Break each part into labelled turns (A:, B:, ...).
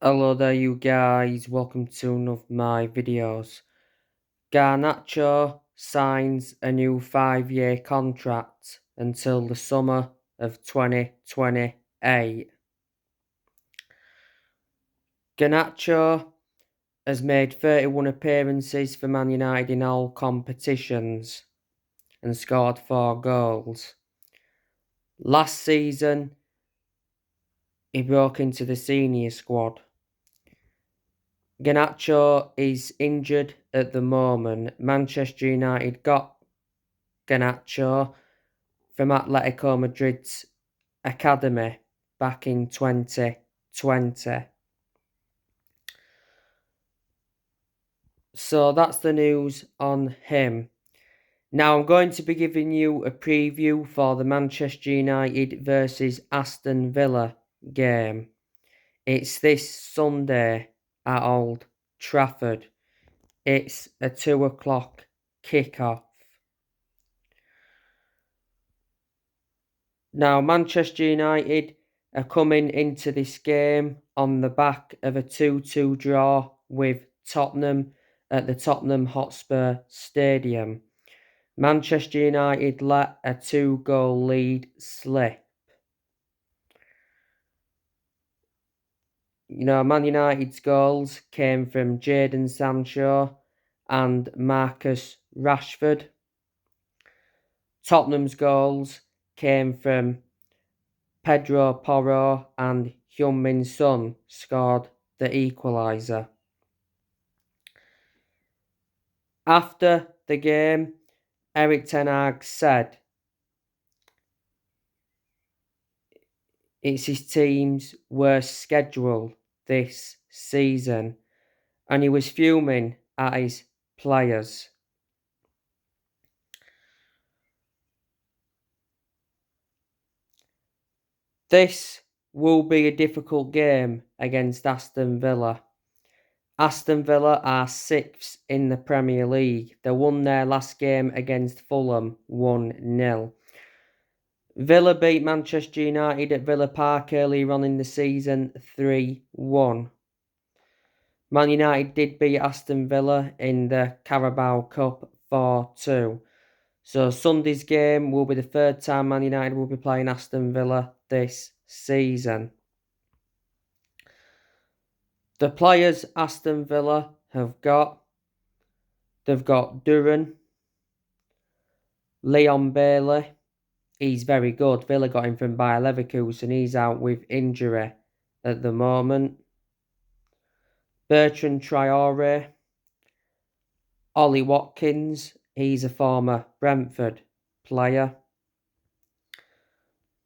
A: Hello there you guys, welcome to one of my videos. Garnacho signs a new 5-year contract until the summer of 2028. Garnacho has made 31 appearances for Man United in all competitions and scored 4 goals. Last season, he broke into the senior squad. Garnacho is injured at the moment. Manchester United got Garnacho from Atletico Madrid's academy back in 2020. So that's the news on him. Now I'm going to be giving you a preview for the Manchester United versus Aston Villa game. It's this Sunday at Old Trafford. It's a 2 o'clock kickoff. Now, Manchester United are coming into this game on the back of a 2-2 draw with Tottenham at the Tottenham Hotspur Stadium. Manchester United let a 2-goal lead slip. Man United's goals came from Jadon Sancho and Marcus Rashford. Tottenham's goals came from Pedro Porro and Heung-min Son scored the equaliser. After the game, Erik ten Hag said it's his team's worst schedule this season, and he was fuming at his players. This will be a difficult game against Aston Villa. Aston Villa are 6th in the Premier League. They won their last game against Fulham 1-0. Villa beat Manchester United at Villa Park earlier on in the season 3-1. Man United did beat Aston Villa in the Carabao Cup 4-2. So Sunday's game will be the 3rd time Man United will be playing Aston Villa this season. The players Aston Villa they've got Duran, Leon Bailey. He's very good. Villa got him from Bayer Leverkusen. He's out with injury at the moment. Bertrand Traore, Ollie Watkins. He's a former Brentford player.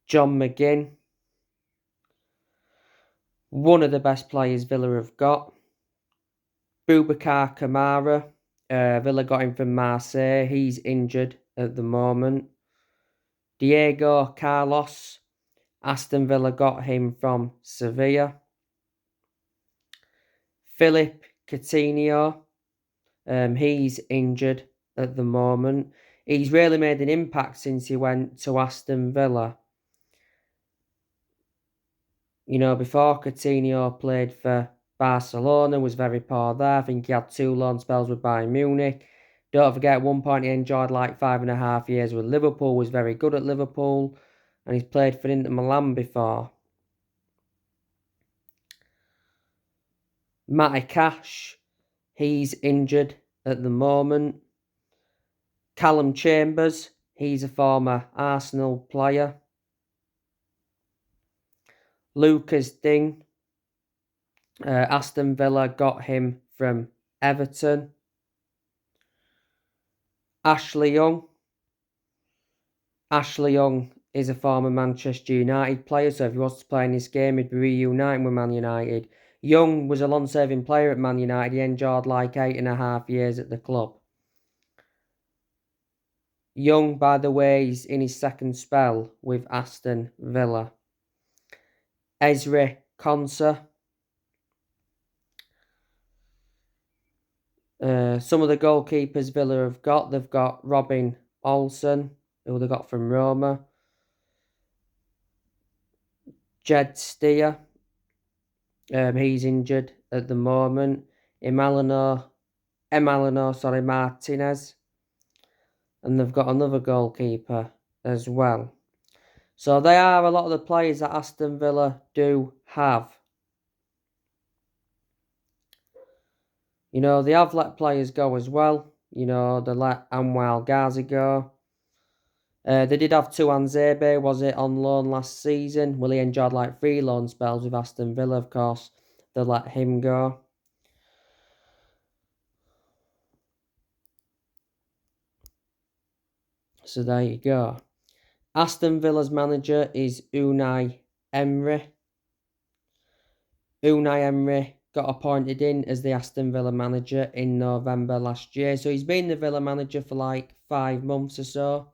A: John McGinn, one of the best players Villa have got. Boubacar Kamara, Villa got him from Marseille. He's injured at the moment. Diego Carlos, Aston Villa got him from Sevilla. Philip Coutinho, he's injured at the moment. He's really made an impact since he went to Aston Villa. Before Coutinho played for Barcelona, was very poor there. I think he had 2 loan spells with Bayern Munich. Don't forget, at one point he enjoyed like 5.5 years with Liverpool, was very good at Liverpool, and he's played for Inter Milan before. Matty Cash, he's injured at the moment. Callum Chambers, he's a former Arsenal player. Lucas Digne, Aston Villa got him from Everton. Ashley Young is a former Manchester United player, so if he was to play in this game, he'd be reuniting with Man United. Young was a long-serving player at Man United. He endured like 8.5 years at the club. Young, by the way, is in his 2nd spell with Aston Villa. Ezri Konsa. Some of the goalkeepers Villa have got, they've got Robin Olsen, who they got from Roma. Jed Steer, He's injured at the moment. Martinez, and they've got another goalkeeper as well. So they are a lot of the players that Aston Villa do have. You know, they have let players go as well. You know, they let Anwar Ghazi go. They did have Tuan Zebe, was it, on loan last season? Well, he enjoyed like 3 loan spells with Aston Villa, of course. They let him go. So there you go. Aston Villa's manager is Unai Emery. Unai Emery got appointed in as the Aston Villa manager in November last year. So he's been the Villa manager for like 5 months or so.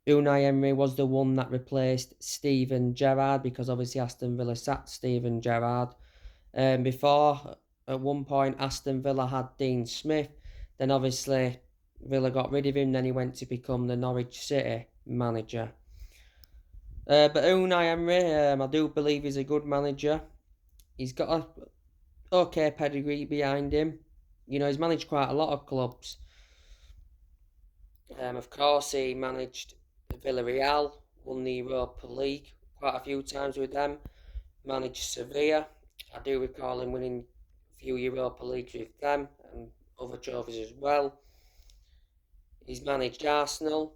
A: Unai Emery was the one that replaced Steven Gerrard, because obviously Aston Villa sacked Steven Gerrard. Before, at one point, Aston Villa had Dean Smith. Then obviously Villa got rid of him. Then he went to become the Norwich City manager. But Unai Emery, I do believe he's a good manager. He's got a okay pedigree behind him. You know, he's managed quite a lot of clubs. Of course, he managed Villarreal, won the Europa League quite a few times with them. Managed Sevilla. I do recall him winning a few Europa Leagues with them and other trophies as well. He's managed Arsenal,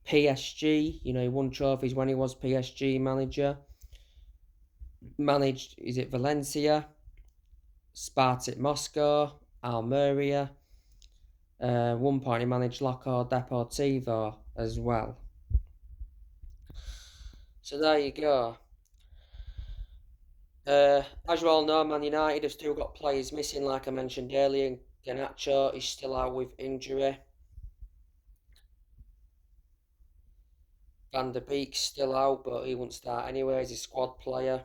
A: PSG. You know, he won trophies when he was PSG manager. Managed, is it Valencia, Spartak Moscow, Almeria. One point he managed Loco Deportivo as well. So there you go. As you all know, Man United have still got players missing, like I mentioned earlier. Garnacho is still out with injury. Van der Beek's still out, but he won't start anyway. He's a squad player.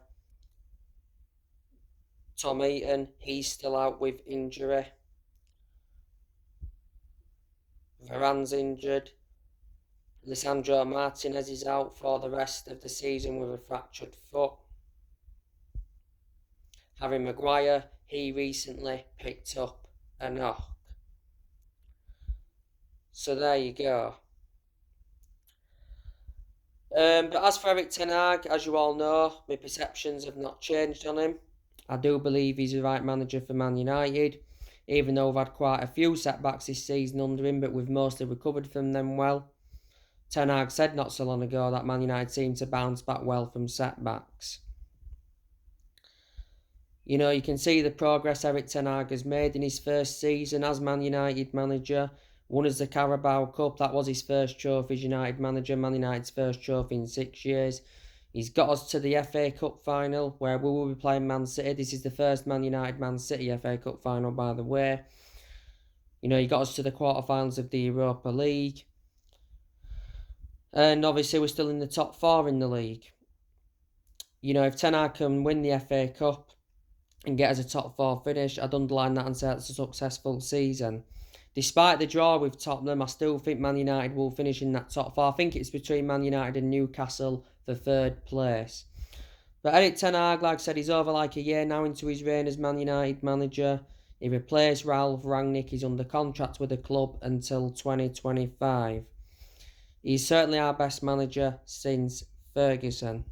A: Tom Eaton, he's still out with injury. Varane's injured. Lisandro Martinez is out for the rest of the season with a fractured foot. Harry Maguire, he recently picked up a knock. So there you go. But as for Eric Ten Hag, as you all know, my perceptions have not changed on him. I do believe he's the right manager for Man United, even though we've had quite a few setbacks this season under him, but we've mostly recovered from them well. Ten Hag said not so long ago that Man United seem to bounce back well from setbacks. You know, you can see the progress Eric Ten Hag has made in his first season as Man United manager. Won us the Carabao Cup, that was his first trophy as United manager, Man United's first trophy in 6 years. He's got us to the FA Cup final, where we will be playing Man City. This is the first Man United Man City FA Cup final, by the way. You know, he got us to the quarterfinals of the Europa League. And obviously we're still in the top 4 in the league. You know, if Ten Hag can win the FA Cup and get us a top 4 finish, I'd underline that and say it's a successful season. Despite the draw with Tottenham, I still think Man United will finish in that top 4. I think it's between Man United and Newcastle for 3rd place. But Eric Ten Hag, like I said, he's over like a year now into his reign as Man United manager. He replaced Ralph Rangnick. He's under contract with the club until 2025. He's certainly our best manager since Ferguson.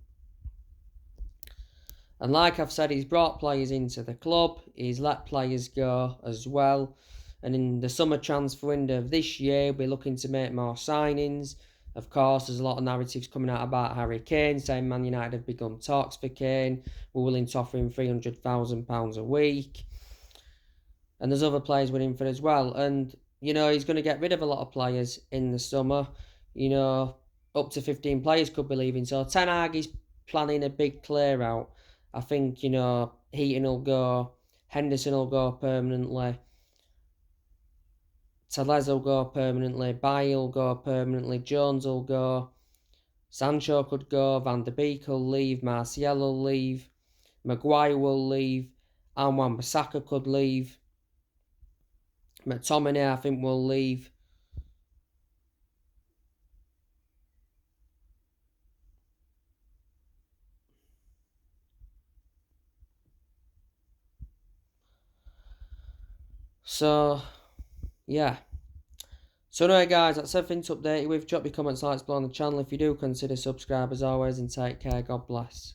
A: And like I've said, he's brought players into the club. He's let players go as well. And in the summer transfer window of this year, we're looking to make more signings. Of course, there's a lot of narratives coming out about Harry Kane, saying Man United have begun talks for Kane. We're willing to offer him £300,000 a week. And there's other players winning for it as well. And, you know, he's going to get rid of a lot of players in the summer. You know, up to 15 players could be leaving. So Ten Hag is planning a big clear out. I think, you know, Heaton will go, Henderson will go permanently, Tellez will go permanently, Bailly will go permanently, Jones will go, Sancho could go, Van der Beek will leave, Martial will leave, Maguire will leave, Wan-Bissaka could leave, McTominay I think will leave. So, yeah. So anyway guys, that's everything to update you with. Drop your comments, likes below on the channel if you do consider subscribe as always, and take care. God bless.